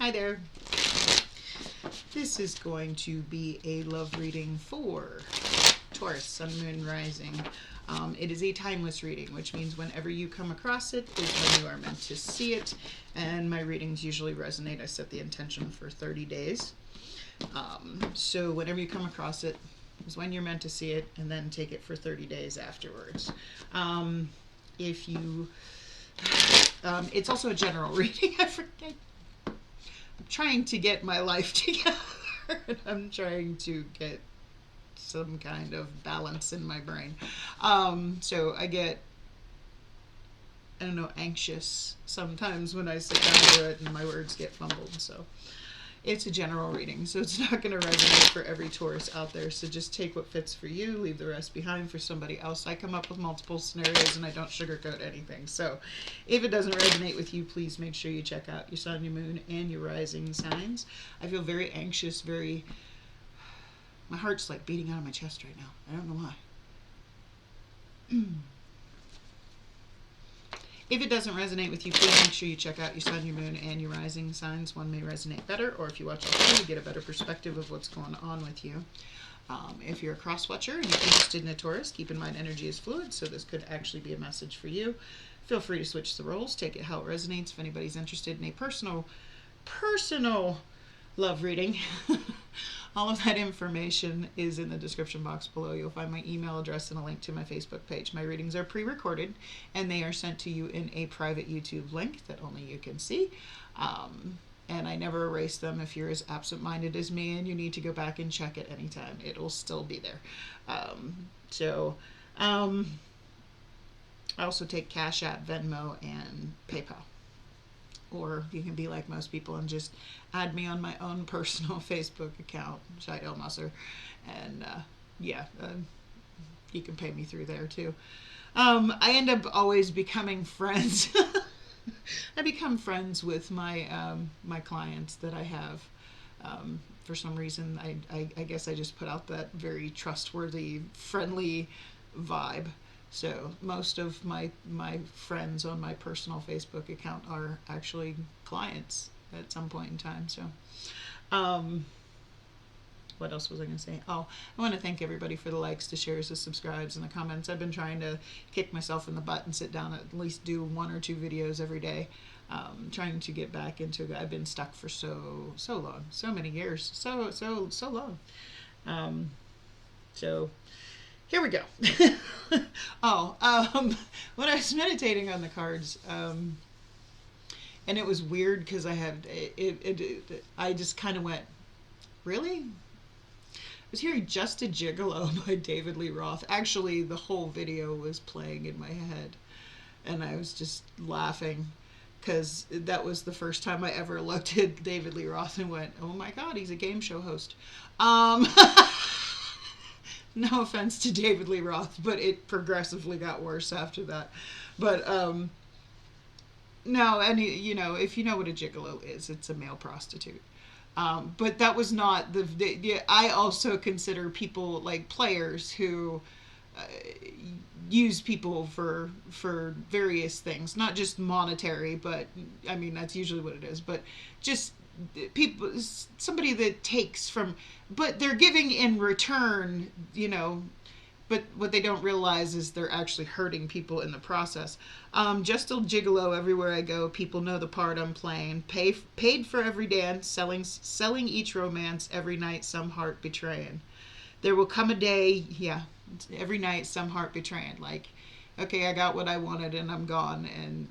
Hi there. This is going to be a love reading for Taurus, Sun, Moon, Rising. It is a timeless reading, which means whenever you come across it is when you are meant to see it. And my readings usually resonate. I set the intention for 30 days. So whenever you come across it is when you're meant to see it, and then take it for 30 days afterwards. If you... it's also a general reading. I forget. I'm trying to get my life together. I'm trying to get some kind of balance in my brain. So I get, I don't know, anxious sometimes when I sit down to do it and my words get fumbled. So it's a general reading, so it's not going to resonate for every Taurus out there. So just take what fits for you, leave the rest behind for somebody else. I come up with multiple scenarios and I don't sugarcoat anything. So if it doesn't resonate with you, please make sure you check out your sun, your moon, and your rising signs. I feel very anxious, my heart's like beating out of my chest right now. I don't know why. If it doesn't resonate with you, please make sure you check out your sun, your moon, and your rising signs. One may resonate better, or if you watch all three, you get a better perspective of what's going on with you. If you're a cross-watcher and you're interested in a Taurus, keep in mind energy is fluid, so this could actually be a message for you. Feel free to switch the roles, take it how it resonates. If anybody's interested in a personal love reading, all of that information is in the description box below. You'll find my email address and a link to my Facebook page. My readings are pre-recorded and they are sent to you in a private YouTube link that only you can see. And I never erase them. If you're as absent-minded as me and you need to go back and check it anytime, it'll still be there. I also take Cashapp, Venmo, and PayPal. Or you can be like most people and just add me on my own personal Facebook account, ShydelMusser, and you can pay me through there too. I end up always becoming friends. I become friends with my my clients that I have. For some reason, I guess I just put out that very trustworthy, friendly vibe. So most of my friends on my personal Facebook account are actually clients at some point in time. So what else was I going to say? Oh, I want to thank everybody for the likes, the shares, the subscribes, and the comments. I've been trying to kick myself in the butt and sit down at least do 1 or 2 videos every day. Trying to get back into it. I've been stuck for so long, so many years, so long. So here we go. When I was meditating on the cards, and it was weird because I had I just kind of went, really? I was hearing Just a Gigolo by David Lee Roth. Actually, the whole video was playing in my head, and I was just laughing because that was the first time I ever looked at David Lee Roth and went, oh my God, he's a game show host. No offense to David Lee Roth, but it progressively got worse after that. But no, and you know, if you know what a gigolo is, it's a male prostitute. But that was not I also consider people like players who use people for various things, not just monetary, but I mean that's usually what it is, but just people, somebody that takes from, but they're giving in return, you know, but what they don't realize is they're actually hurting people in the process. Just a gigolo everywhere I go. People know the part I'm playing. Paid for every dance, selling each romance, every night some heart betraying. There will come a day, every night some heart betraying. Like, okay, I got what I wanted and I'm gone, and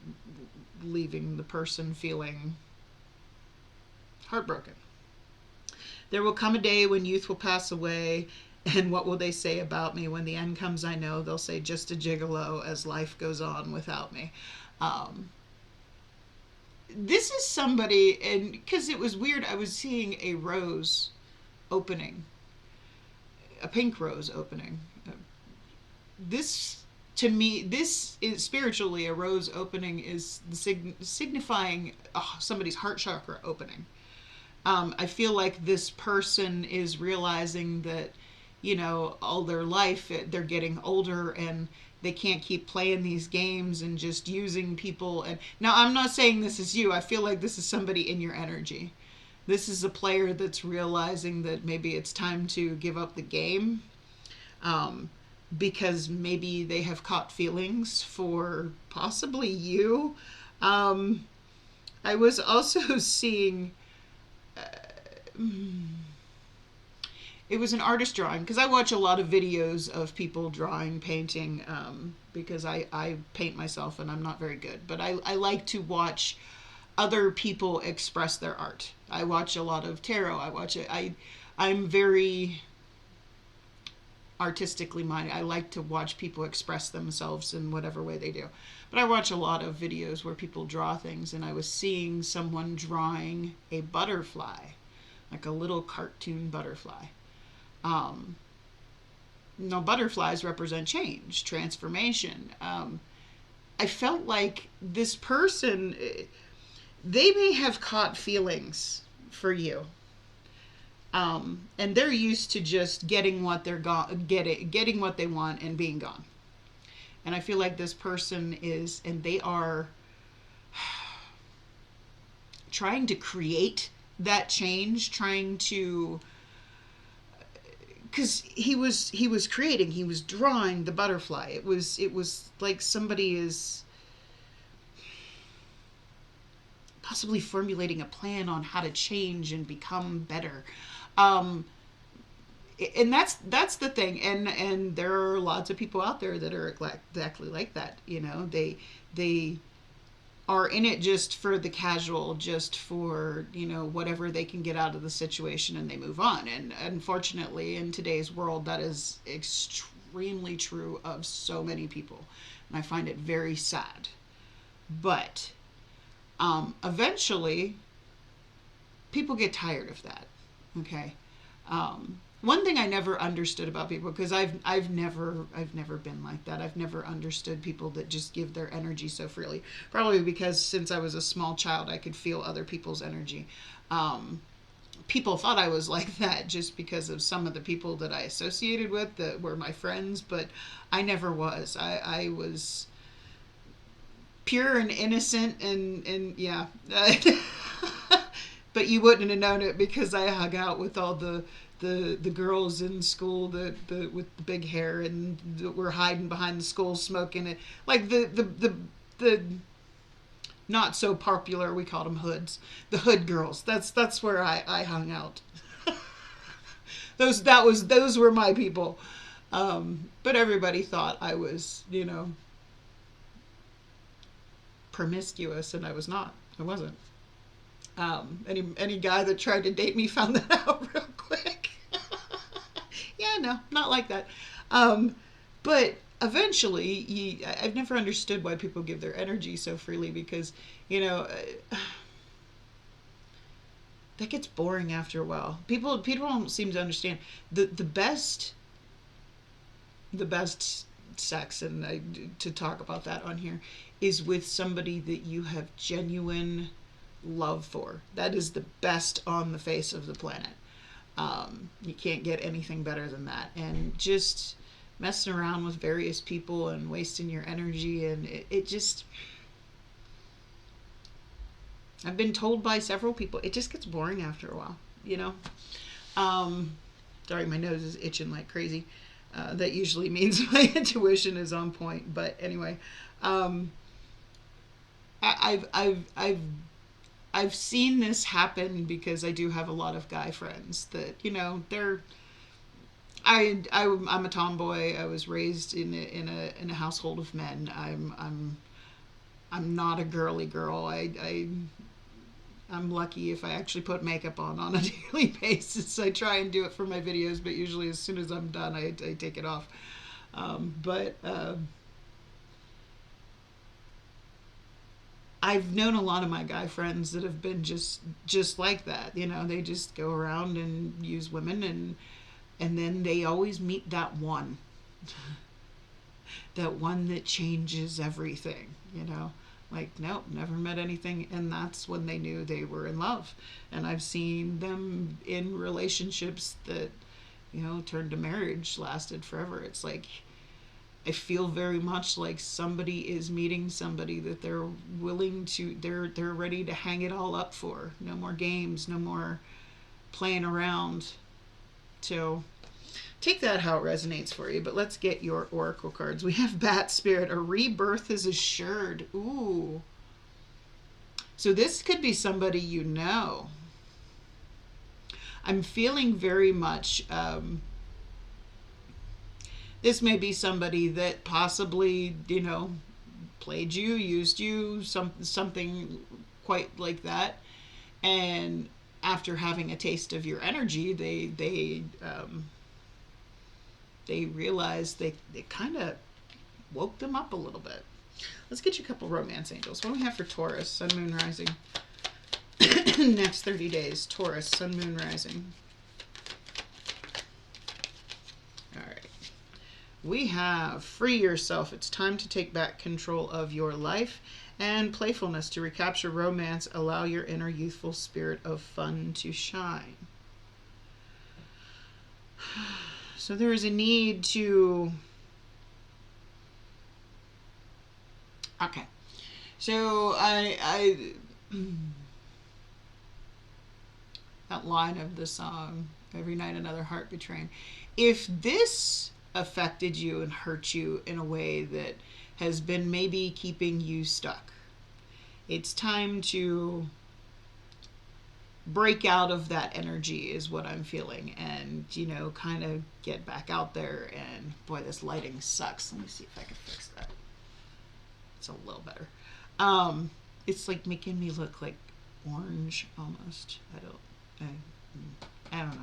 leaving the person feeling heartbroken. There will come a day when youth will pass away, and what will they say about me? When the end comes, I know they'll say just a gigolo as life goes on without me. This is somebody, and because it was weird, I was seeing a rose opening, a pink rose opening. This, to me, this is spiritually, a rose opening is signifying somebody's heart chakra opening. I feel like this person is realizing that you know, all their life they're getting older and they can't keep playing these games and just using people. And now I'm not saying this is you. I feel like this is somebody in your energy. This is a player that's realizing that maybe it's time to give up the game, because maybe they have caught feelings for possibly you. I was also seeing, it was an artist drawing, because I watch a lot of videos of people drawing, painting, because I paint myself and I'm not very good, but I like to watch other people express their art. I watch a lot of tarot. I'm very artistically minded. I like to watch people express themselves in whatever way they do. But I watch a lot of videos where people draw things, and I was seeing someone drawing a butterfly, like a little cartoon butterfly. Now, butterflies represent change, transformation. I felt like this person, they may have caught feelings for you. And they're used to just getting what getting what they want and being gone. And I feel like this person is, and they are trying to create that change, trying to, because he was creating, he was drawing the butterfly. It was like somebody is possibly formulating a plan on how to change and become better. And that's the thing. And there are lots of people out there that are exactly like that. You know, they are in it just for the casual, just for, you know, whatever they can get out of the situation, and they move on. And unfortunately, in today's world, that is extremely true of so many people. And I find it very sad. But eventually, people get tired of that. Okay. One thing I never understood about people, because I've never been like that. I've never understood people that just give their energy so freely. Probably because since I was a small child, I could feel other people's energy. People thought I was like that just because of some of the people that I associated with that were my friends, but I never was. I was pure and innocent, and yeah. But you wouldn't have known it because I hung out with all the girls in school that with the big hair, and that were hiding behind the school smoking it, like the not so popular, we called them hoods, the hood girls. That's where I hung out. Those were my people. But everybody thought I was, you know, promiscuous, and I was not. I wasn't. Any guy that tried to date me found that out real quick. Yeah, no, not like that. But eventually, I've never understood why people give their energy so freely, because, you know, that gets boring after a while. People don't seem to understand the best sex, and to talk about that on here, is with somebody that you have genuine love for. That is the best on the face of the planet. You can't get anything better than that. And just messing around with various people and wasting your energy, and it just, I've been told by several people, it just gets boring after a while, you know. Sorry, my nose is itching like crazy. That usually means my intuition is on point. But anyway, I've seen this happen because I do have a lot of guy friends that, you know, I'm a tomboy. I was raised in a household of men. I'm not a girly girl. I'm lucky if I actually put makeup on a daily basis. I try and do it for my videos, but usually as soon as I'm done, I take it off. I've known a lot of my guy friends that have been just like that. You know, they just go around and use women, and then they always meet that one. That one that changes everything, you know. Like, nope, never met anything. And that's when they knew they were in love. And I've seen them in relationships that turned to marriage lasted forever. It's like, I feel very much like somebody is meeting somebody that they're willing to, they're ready to hang it all up for. No more games, no more playing around. So take that how it resonates for you, but let's get your oracle cards. We have Bat Spirit. A rebirth is assured. Ooh. So this could be somebody you know. I'm feeling very much, this may be somebody that possibly, played you, used you, something quite like that. And after having a taste of your energy, they realized they kind of woke them up a little bit. Let's get you a couple romance angels. What do we have for Taurus, Sun, Moon, Rising? Next 30 days, Taurus, Sun, Moon, Rising. All right. We have free yourself. It's time to take back control of your life, and playfulness to recapture romance. Allow your inner youthful spirit of fun to shine. So there is a need to... Okay. So that line of the song, every night another heart betraying. If this affected you and hurt you in a way that has been maybe keeping you stuck, it's time to break out of that energy is what I'm feeling, and kind of get back out there. And boy, this lighting sucks. Let me see if I can fix that. It's a little better. It's like making me look like orange almost. I don't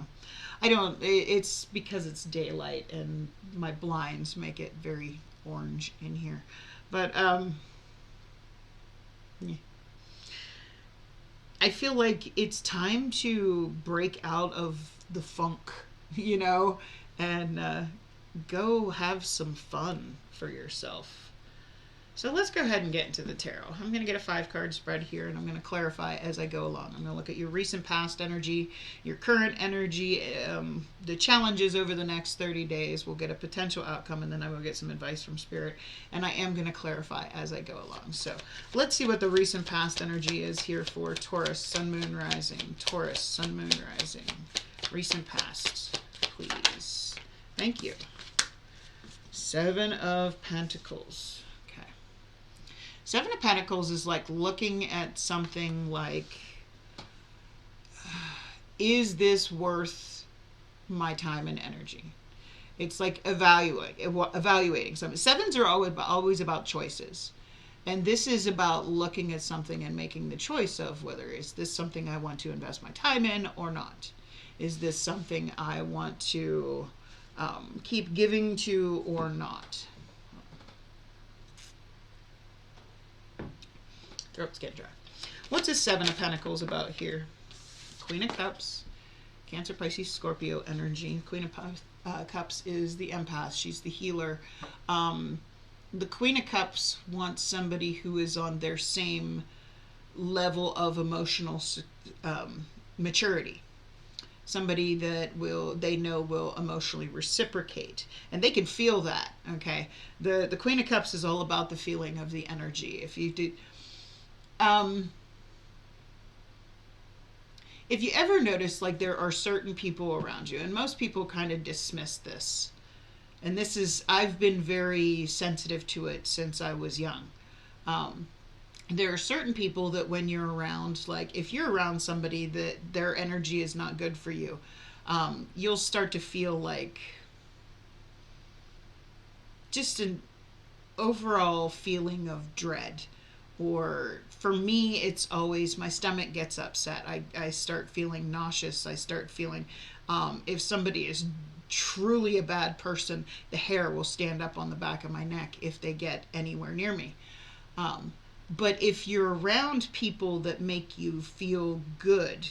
know. It's because it's daylight and my blinds make it very orange in here. But yeah. I feel like it's time to break out of the funk, and go have some fun for yourself. So let's go ahead and get into the tarot. I'm going to get a 5-card spread here, and I'm going to clarify as I go along. I'm going to look at your recent past energy, your current energy, the challenges over the next 30 days. We'll get a potential outcome, and then I will get some advice from Spirit. And I am going to clarify as I go along. So let's see what the recent past energy is here for Taurus, Sun, Moon, Rising. Taurus, Sun, Moon, Rising. Recent past, please. Thank you. 7 of Pentacles. 7 of Pentacles is like looking at something like, is this worth my time and energy? It's like evaluating something. 7s are always about choices. And this is about looking at something and making the choice of whether is this something I want to invest my time in or not? Is this something I want to keep giving to or not? Throat's getting dry. What's this 7 of Pentacles about here? Queen of Cups, Cancer, Pisces, Scorpio energy. Queen of Cups is the empath. She's the healer. The Queen of Cups wants somebody who is on their same level of emotional maturity. Somebody that they know will emotionally reciprocate, and they can feel that. Okay, the Queen of Cups is all about the feeling of the energy. If you do. If you ever notice, like, there are certain people around you, and most people kind of dismiss this, and this is, I've been very sensitive to it since I was young. There are certain people that when you're around, like, if you're around somebody that their energy is not good for you, you'll start to feel like just an overall feeling of dread. Or for me, it's always my stomach gets upset. I start feeling nauseous. I start feeling, if somebody is truly a bad person, the hair will stand up on the back of my neck if they get anywhere near me. But if you're around people that make you feel good,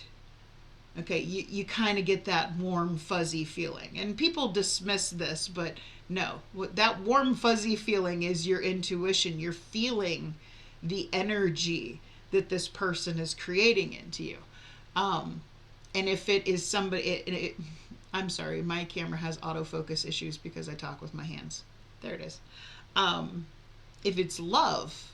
okay, you kind of get that warm, fuzzy feeling. And people dismiss this, but no, that warm, fuzzy feeling is your intuition. You're feeling the energy that this person is creating into you. And if it is somebody, I'm sorry, my camera has autofocus issues because I talk with my hands. There it is. If it's love,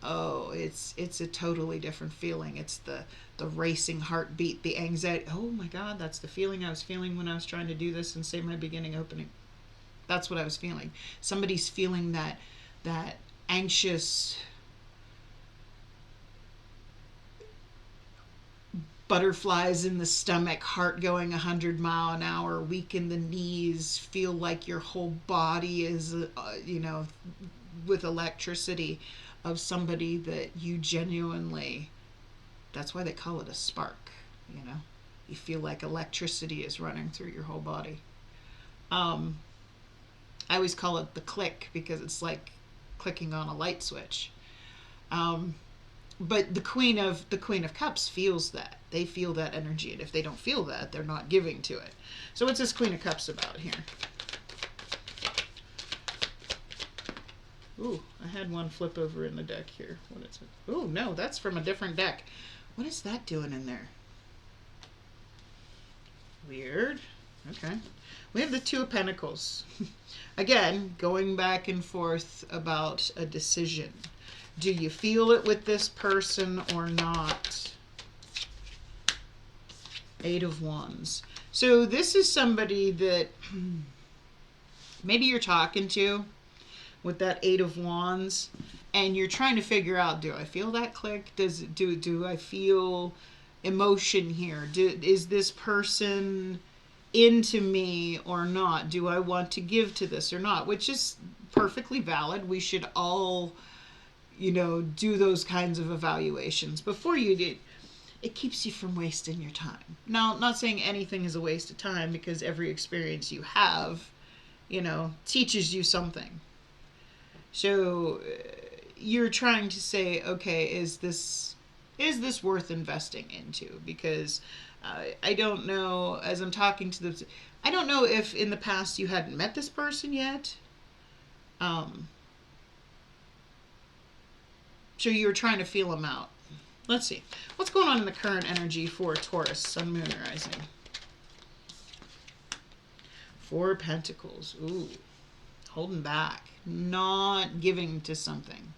oh, it's a totally different feeling. It's the racing heartbeat, the anxiety. Oh my God, that's the feeling I was feeling when I was trying to do this and say my beginning opening. That's what I was feeling. Somebody's feeling that anxious butterflies in the stomach, heart going 100 mph, weak in the knees, feel like your whole body is, with electricity, of somebody that you genuinely, that's why they call it a spark, You feel like electricity is running through your whole body. I always call it the click because it's like clicking on a light switch. But the Queen of Cups feels that. They feel that energy, and if they don't feel that, they're not giving to it. So what's this Queen of Cups about here? Ooh, I had one flip over in the deck here. What is it? Ooh, no, that's from a different deck. What is that doing in there? Weird. Okay. We have the Two of Pentacles. Again, going back and forth about a decision. Do you feel it with this person or not? Eight of Wands. So this is somebody that maybe you're talking to with that Eight of Wands, and you're trying to figure out, do I feel that click? Do I feel emotion here? Is this person into me or not? Do I want to give to this or not? Which is perfectly valid. We should all, do those kinds of evaluations before you do. It keeps you from wasting your time. Now, not saying anything is a waste of time, because every experience you have, teaches you something. So you're trying to say, okay, is this worth investing into? Because I don't know, as I'm talking to them, I don't know if in the past you hadn't met this person yet. So you're trying to feel them out. Let's see. What's going on in the current energy for Taurus, Sun, Moon, Rising? Four of Pentacles. Ooh. Holding back. Not giving to something.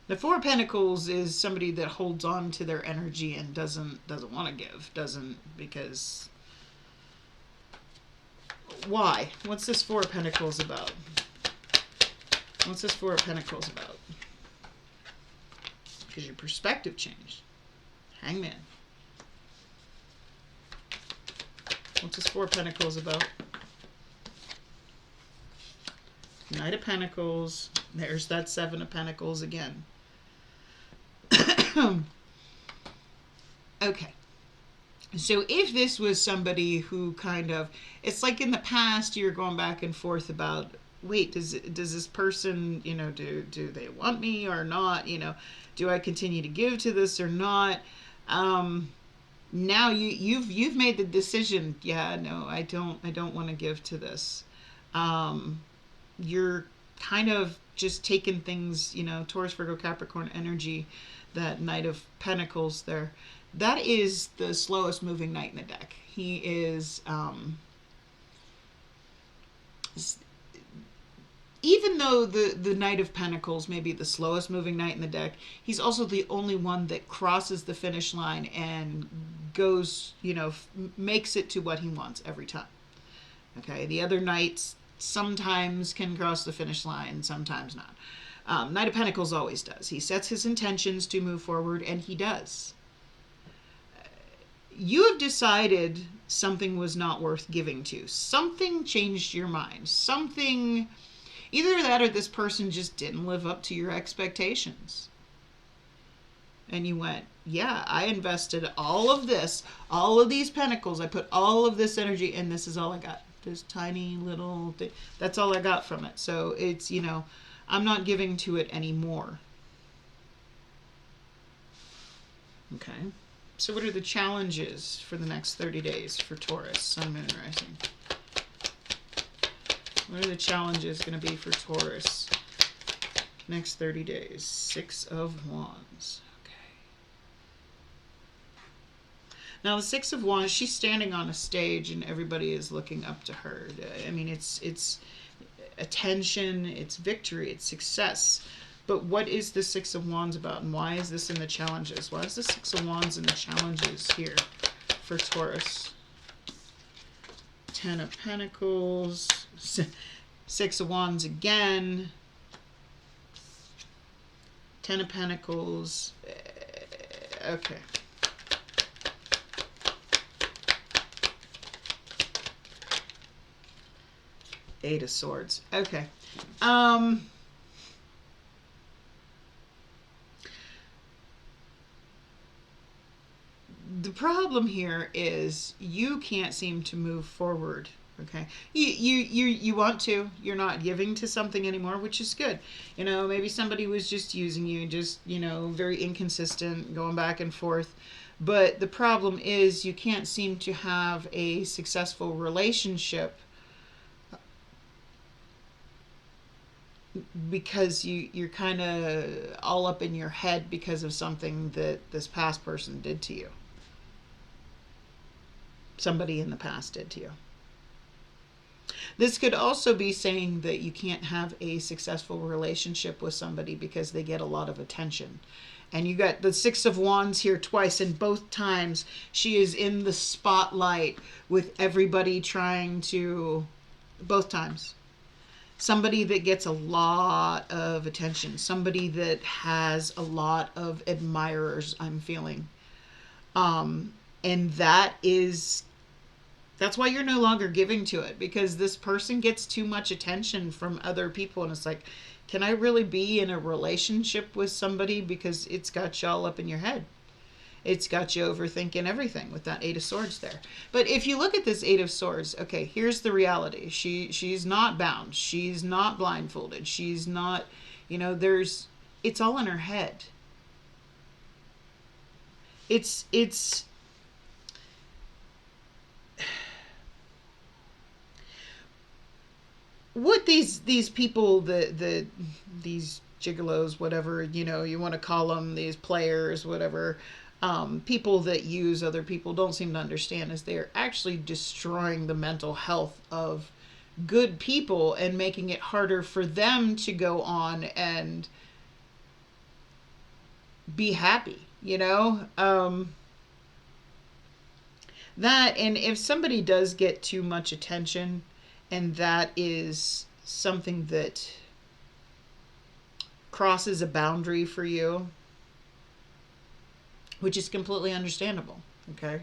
The Four of Pentacles is somebody that holds on to their energy and doesn't want to give. Because... Why? What's this Four of Pentacles about? What's this Four of Pentacles about? Because your perspective changed. Hangman. What's this Four of Pentacles about? Knight of Pentacles. There's that Seven of Pentacles again. Okay. So if this was somebody who kind of... It's like in the past you're going back and forth about... Wait, does this person, do they want me or not? Do I continue to give to this or not? Now you've made the decision. Yeah, no, I don't want to give to this. You're kind of just taking things, Taurus, Virgo, Capricorn energy, that Knight of Pentacles there. That is the slowest moving knight in the deck. He is, even though the Knight of Pentacles may be the slowest moving knight in the deck, he's also the only one that crosses the finish line and goes, makes it to what he wants every time. Okay, the other knights sometimes can cross the finish line, sometimes not. Knight of Pentacles always does. He sets his intentions to move forward, and he does. You have decided something was not worth giving to. Something changed your mind. Something... Either that or this person just didn't live up to your expectations. And you went, yeah, I invested all of this, all of these pentacles. I put all of this energy, and this is all I got. This tiny little thing. That's all I got from it. So it's, I'm not giving to it anymore. Okay. So what are the challenges for the next 30 days for Taurus, Sun, Moon, Rising? What are the challenges going to be for Taurus next 30 days? Six of Wands. Okay. Now the Six of Wands, she's standing on a stage and everybody is looking up to her. I mean, it's attention, it's victory, it's success. But what is the Six of Wands about, and why is this in the challenges? Why is the Six of Wands in the challenges here for Taurus? Ten of Pentacles, Six of Wands again, Ten of Pentacles. Okay. Eight of Swords. Okay. The problem here is you can't seem to move forward. Okay, you want to. You're not giving to something anymore, which is good. You know, maybe somebody was just using you, just, you know, very inconsistent, going back and forth. But the problem is you can't seem to have a successful relationship because you're kind of all up in your head because of something that this past person did to you. Somebody in the past did to you. This could also be saying that you can't have a successful relationship with somebody because they get a lot of attention. And you got the Six of Wands here twice, and both times she is in the spotlight with everybody trying to, both times. Somebody that gets a lot of attention. Somebody that has a lot of admirers, I'm feeling. And that's why you're no longer giving to it, because this person gets too much attention from other people. And it's like, can I really be in a relationship with somebody? Because it's got you all up in your head. It's got you overthinking everything with that Eight of Swords there. But if you look at this Eight of Swords, okay, here's the reality. She's not bound. She's not blindfolded. She's not, you know, it's all in her head. It's what these people, these gigolos, whatever, you know, you want to call them, these players, whatever, people that use other people don't seem to understand is they're actually destroying the mental health of good people and making it harder for them to go on and be happy, you know? That, and if somebody does get too much attention, and that is something that crosses a boundary for you, which is completely understandable, okay?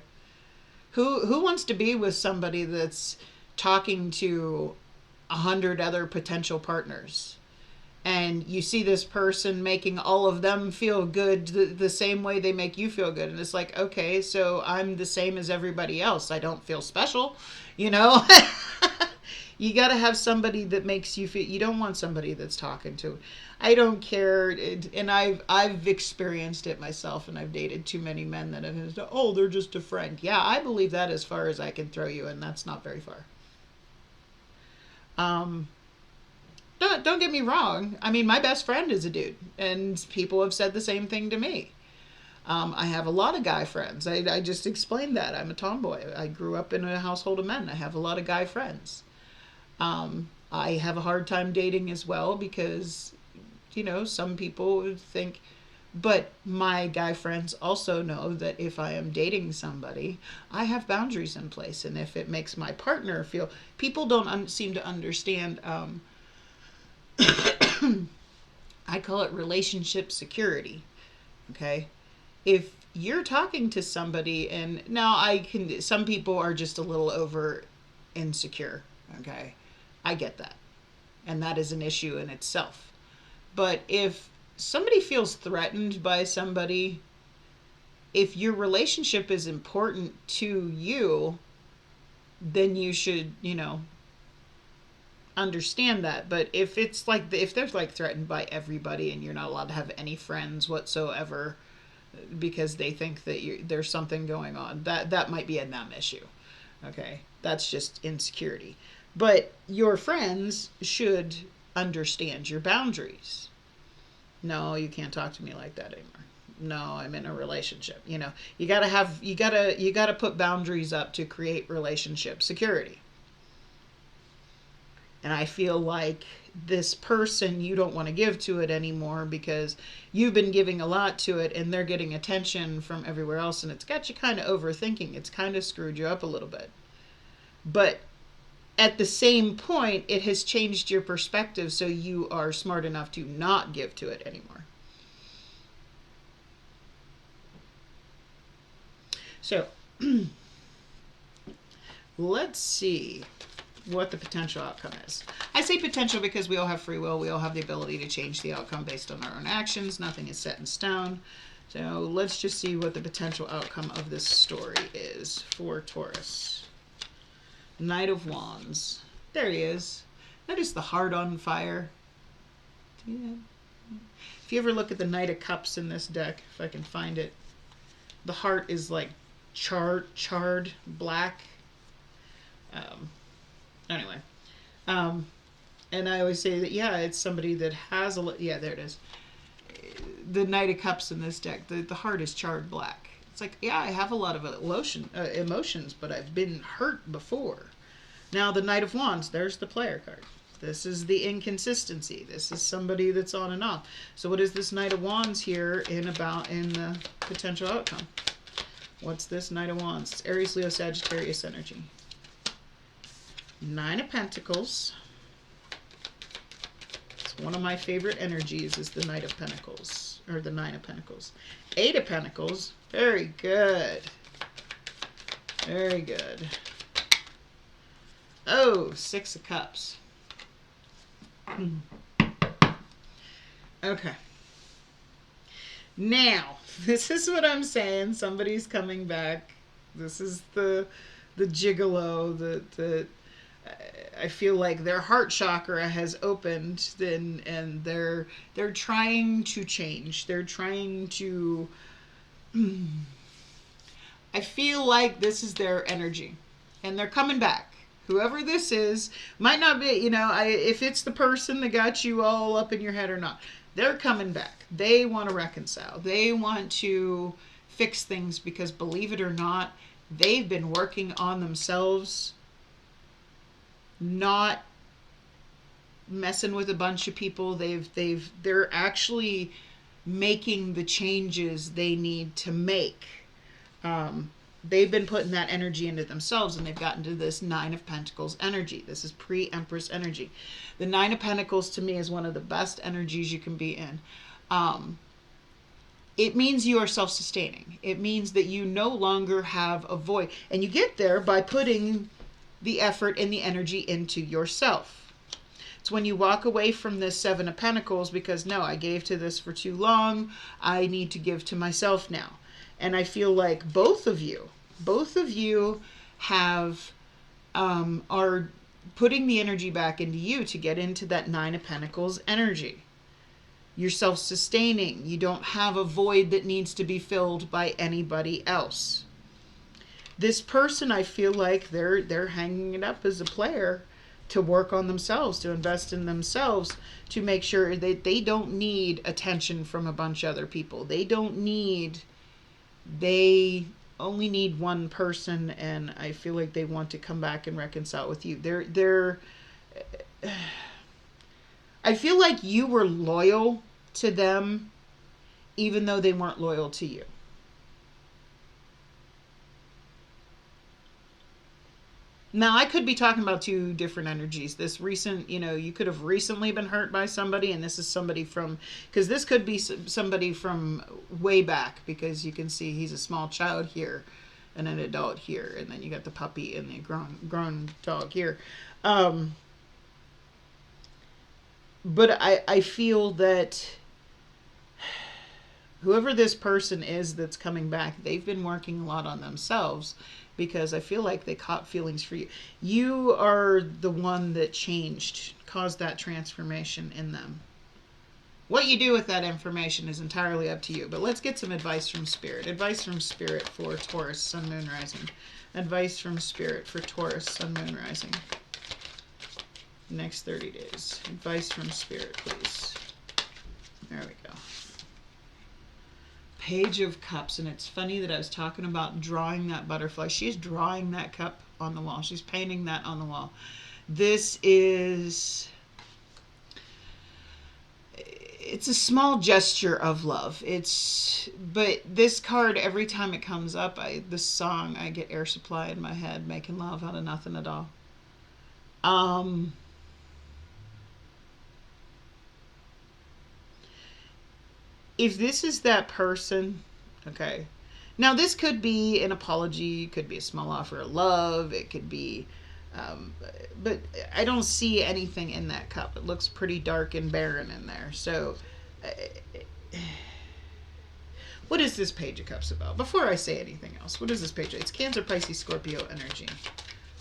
Who wants to be with somebody that's talking to 100 other potential partners? And you see this person making all of them feel good the same way they make you feel good. And it's like, okay, so I'm the same as everybody else. I don't feel special, you know? You got to have somebody that makes you feel, you don't want somebody that's talking to, I don't care. And I've experienced it myself, and I've dated too many men that have said, oh, they're just a friend. Yeah, I believe that as far as I can throw you, and that's not very far. Don't get me wrong. I mean, my best friend is a dude, and people have said the same thing to me. I have a lot of guy friends. I just explained that. I'm a tomboy. I grew up in a household of men. I have a lot of guy friends. I have a hard time dating as well because, you know, some people would think, but my guy friends also know that if I am dating somebody, I have boundaries in place. And if it makes my partner feel, people don't seem to understand, I call it relationship security. Okay. If you're talking to somebody, and now some people are just a little over insecure. Okay. I get that. And that is an issue in itself. But if somebody feels threatened by somebody, if your relationship is important to you, then you should, you know, understand that. But if it's like, if they're like threatened by everybody and you're not allowed to have any friends whatsoever because they think that there's something going on, that might be a them issue. Okay. That's just insecurity. But your friends should understand your boundaries. No, you can't talk to me like that anymore. no, I'm in a relationship. You know, you gotta put boundaries up to create relationship security. And I feel like this person, you don't want to give to it anymore because you've been giving a lot to it and they're getting attention from everywhere else, and it's got you kind of overthinking. It's kind of screwed you up a little bit. But at the same point, it has changed your perspective, so you are smart enough to not give to it anymore. So let's see what the potential outcome is. I say potential because we all have free will. We all have the ability to change the outcome based on our own actions. Nothing is set in stone. So let's just see what the potential outcome of this story is for Taurus. Knight of Wands. There he is. Notice the heart on fire. See that? If you ever look at the Knight of Cups in this deck, if I can find it, the heart is like charred black. Anyway, and I always say that, yeah, it's somebody that has yeah, there it is. The Knight of Cups in this deck, the heart is charred black. It's like, yeah, I have a lot of emotions, but I've been hurt before. Now the Knight of Wands, there's the player card. This is the inconsistency. This is somebody that's on and off. So what is this Knight of Wands here in the potential outcome? What's this Knight of Wands? It's Aries, Leo, Sagittarius energy. Nine of Pentacles. It's one of my favorite energies is the Knight of Pentacles, or the Nine of Pentacles. Eight of Pentacles. Very good. Very good. Oh, Six of Cups. Okay. Now, this is what I'm saying. Somebody's coming back. This is the gigolo, the I feel like their heart chakra has opened, and they're trying to change. They're trying to. I feel like this is their energy, and they're coming back. Whoever this is might not be, you know, if it's the person that got you all up in your head or not, they're coming back. They want to reconcile. They want to fix things because, believe it or not, they've been working on themselves, not messing with a bunch of people. They're actually making the changes they need to make. They've been putting that energy into themselves, and they've gotten to this Nine of Pentacles energy. This is pre-Empress energy. The Nine of Pentacles to me is one of the best energies you can be in. It means you are self-sustaining. It means that you no longer have a void, and you get there by putting the effort and the energy into yourself. It's when you walk away from this Seven of Pentacles because, no, I gave to this for too long. I need to give to myself now. And I feel like both of you have, are putting the energy back into you to get into that Nine of Pentacles energy. You're self-sustaining. You don't have a void that needs to be filled by anybody else. This person, I feel like they're hanging it up as a player to work on themselves, to invest in themselves, to make sure that they don't need attention from a bunch of other people. They only need one person, and I feel like they want to come back and reconcile with you. I feel like you were loyal to them even though they weren't loyal to you. Now, I could be talking about two different energies. This recent, you could have recently been hurt by somebody, and this is somebody from, because this could be somebody from way back, because you can see he's a small child here and an adult here, and then you got the puppy and the grown dog here. But I feel that whoever this person is that's coming back, they've been working a lot on themselves, because I feel like they caught feelings for you. You are the one that caused that transformation in them. What you do with that information is entirely up to you. But let's get some advice from Spirit. Advice from Spirit for Taurus, Sun, Moon, Rising. Advice from Spirit for Taurus, Sun, Moon, Rising. Next 30 days. Advice from Spirit, please. There we go. Page of Cups. And it's funny that I was talking about drawing that butterfly. She's drawing that cup on the wall. She's painting that on the wall. This is... it's a small gesture of love. But this card, every time it comes up, this song, I get Air Supply in my head, making love out of nothing at all. If this is that person, okay. Now this could be an apology, it could be a small offer of love, it could be, but I don't see anything in that cup. It looks pretty dark and barren in there. So, what is this Page of Cups about? Before I say anything else, what is this page? It's Cancer, Pisces, Scorpio energy.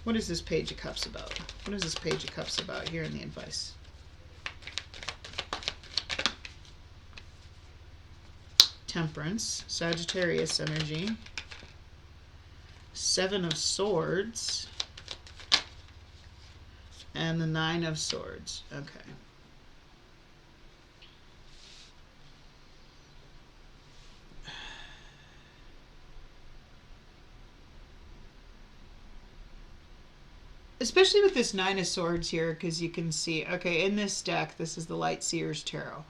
What is this Page of Cups about? What is this Page of Cups about here in the advice? Temperance, Sagittarius energy, Seven of Swords, and the Nine of Swords. Okay. Especially with this Nine of Swords here, because you can see, okay, in this deck, this is the Light Seer's Tarot.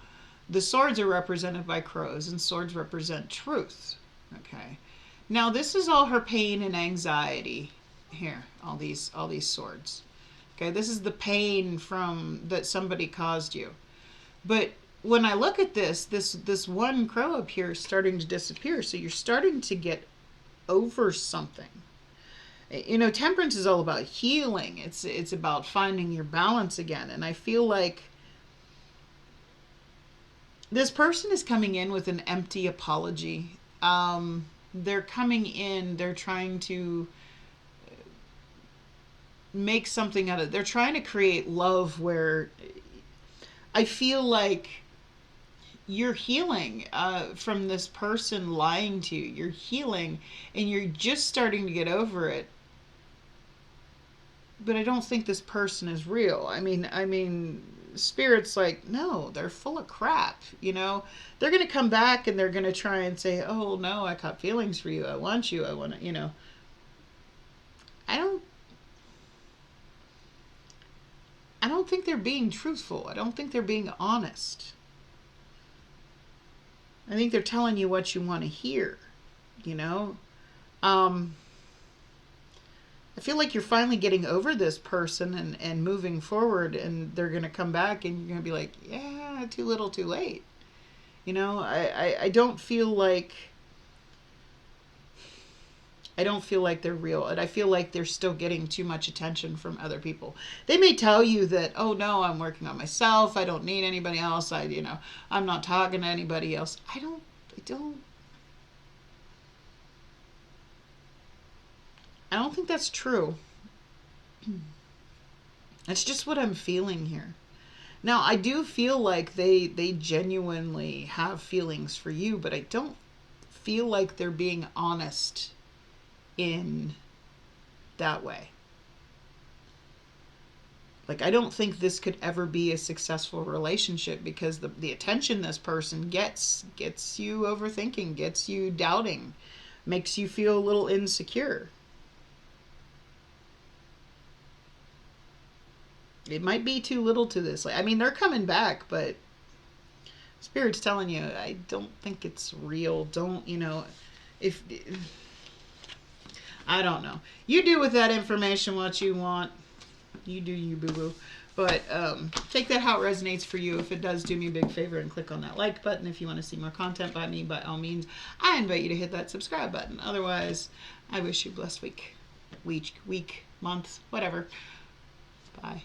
The swords are represented by crows, and swords represent truth. Okay. Now this is all her pain and anxiety here. All these swords. Okay. This is the pain that somebody caused you. But when I look at this one crow up here is starting to disappear. So you're starting to get over something. You know, temperance is all about healing. It's about finding your balance again. And I feel like this person is coming in with an empty apology. They're coming in, they're trying to make something out of it. They're trying to create love where I feel like you're healing from this person lying to you. You're healing and you're just starting to get over it. But I don't think this person is real. I mean, Spirit's like, no, they're full of crap, you know? They're going to come back and they're going to try and say, oh, no, I caught feelings for you. I want you. I want to, you know. I don't think they're being truthful. I don't think they're being honest. I think they're telling you what you want to hear, you know? I feel like you're finally getting over this person and moving forward, and they're going to come back and you're going to be like, yeah, too little, too late. You know, I don't feel like they're real, and I feel like they're still getting too much attention from other people. They may tell you that, oh no, I'm working on myself. I don't need anybody else. I'm not talking to anybody else. I don't think that's true. That's just what I'm feeling here. Now, I do feel like they genuinely have feelings for you, but I don't feel like they're being honest in that way. Like, I don't think this could ever be a successful relationship because the attention this person gets you overthinking, gets you doubting, makes you feel a little insecure. It might be too little to this. I mean, they're coming back, but Spirit's telling you, I don't think it's real. Don't, you know, I don't know. You do with that information what you want. You do you, boo-boo. But take that how it resonates for you. If it does, do me a big favor and click on that like button. If you want to see more content by me, by all means, I invite you to hit that subscribe button. Otherwise, I wish you a blessed week, month, whatever. Bye.